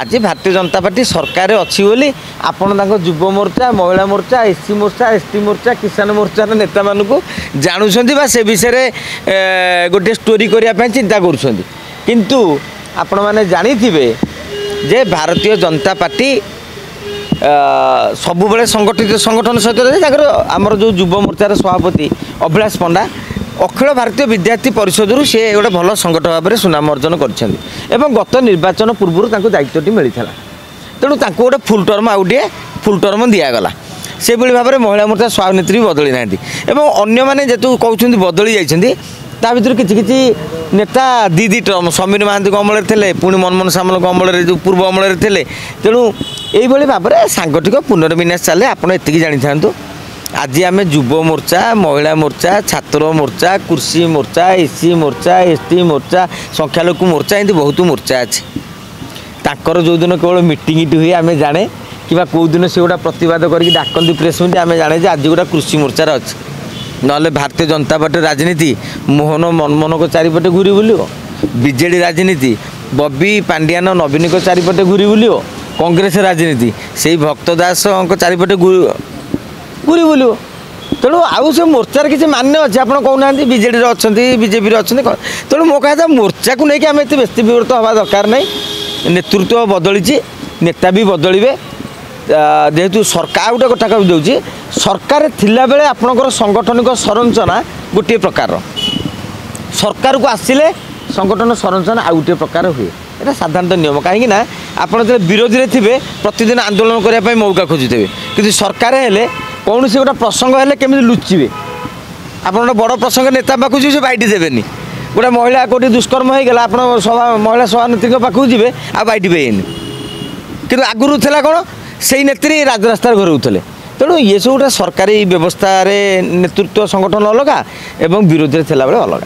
आज भारतीय जनता पार्टी सरकार अच्छी बोली आपण युव मोर्चा महिला मोर्चा एससी मोर्चा एसटी मोर्चा किसान मोर्चार नेता मानू जानुंट से विषय गोटे स्टोरी करने चिंता करुँच आपण मैंने जानी जे भारतीय जनता पार्टी सब बड़े संगठित संगठन सहित आमर जो युव मोर्चार सभापति अभिलाष पंडा अखिल भारतीय विद्यार्थी परिषद सी गोटे भल संगठन भाव में सुनाम अर्जन कर गत निर्वाचन पूर्व दायित्व मिलता तेणु गोटे फुल टर्म आउ टे फुल टर्म दिगला से भाव में महिला मोर्चा सभानेत्री भी बदली ना अन्य मैंने जेतु कहते बदली जाइए ता भर कि नेता दी टर्म समीर महांती अमल थे पुणी मनमोहन सामल अमल जो पूर्व अमल थे तेणु यही भाव में सांगठिक पुनर्विन्यास चले आपड़ ये जानी था आज आम युव मोर्चा महिला मोर्चा छात्र मोर्चा कृषि मोर्चा एससी मोर्चा एसटी मोर्चा संख्यालघु मोर्चा एमती बहुत मोर्चा अच्छी ताकर जो दिन केवल मीटिंग हुए आम जाने कि कौ दिन से गोटा प्रतिवाद करके डाकती प्रेस मीट आम जाने आज गोटा कृषि मोर्चार अच्छे ना भारतीय जनता पार्टी राजनीति मोहन मनमोहन को चारिपटे घूरी बुलियो बीजेडी राजनीति बबी पांडियान नवीन को चारिपटे घूरी बुलियो कांग्रेस राजनीति से भक्त दास चारिपटे घूरी बुलियो तेणु आउ से मोर्चार किसी मान्य अच्छे आप कहना बीजेडी अच्छा बीजेपी अच्छा तेणु मो कहा मोर्चा को लेकिन आम एत व्यस्त विवृत हवा दरकार नहीं नेतृत्व बदली नेता भी बदलिए जेहेतु सरकार गोटे कथा कह दूसरी सरकार थिला बेले आपणकर संगठनिक संरचना गोटे प्रकार सरकार को आसिले संगठन संरचना आउ गोटे प्रकार हुए ये साधारणतः नियम कहीं आपड़ जो विरोधी थे प्रतिदिन आंदोलन करने मौका खोजुवे कि सरकार हेले कौन से गोटे प्रसंग हेले केमी लुचिबे आप बड़ प्रसंग नेता पाक जी बैठी देवेनि गोटे महिला कौटी दुष्कर्म होगा आप महिला सभानेत्री पाखक जी आ बैठी पेनि कि आगुरी था कौन से नेत्री राजरास्तार घुराऊले तेणु ये सब गोटे सरकारी व्यवस्था नेतृत्व संगठन अलग एवं विरोधी थे अलग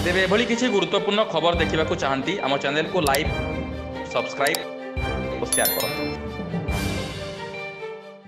तेरे एभली किसी गुरुत्वपूर्ण खबर देखा चाहती आम चैनल को लाइक सब्सक्राइब और शेयर करूँ।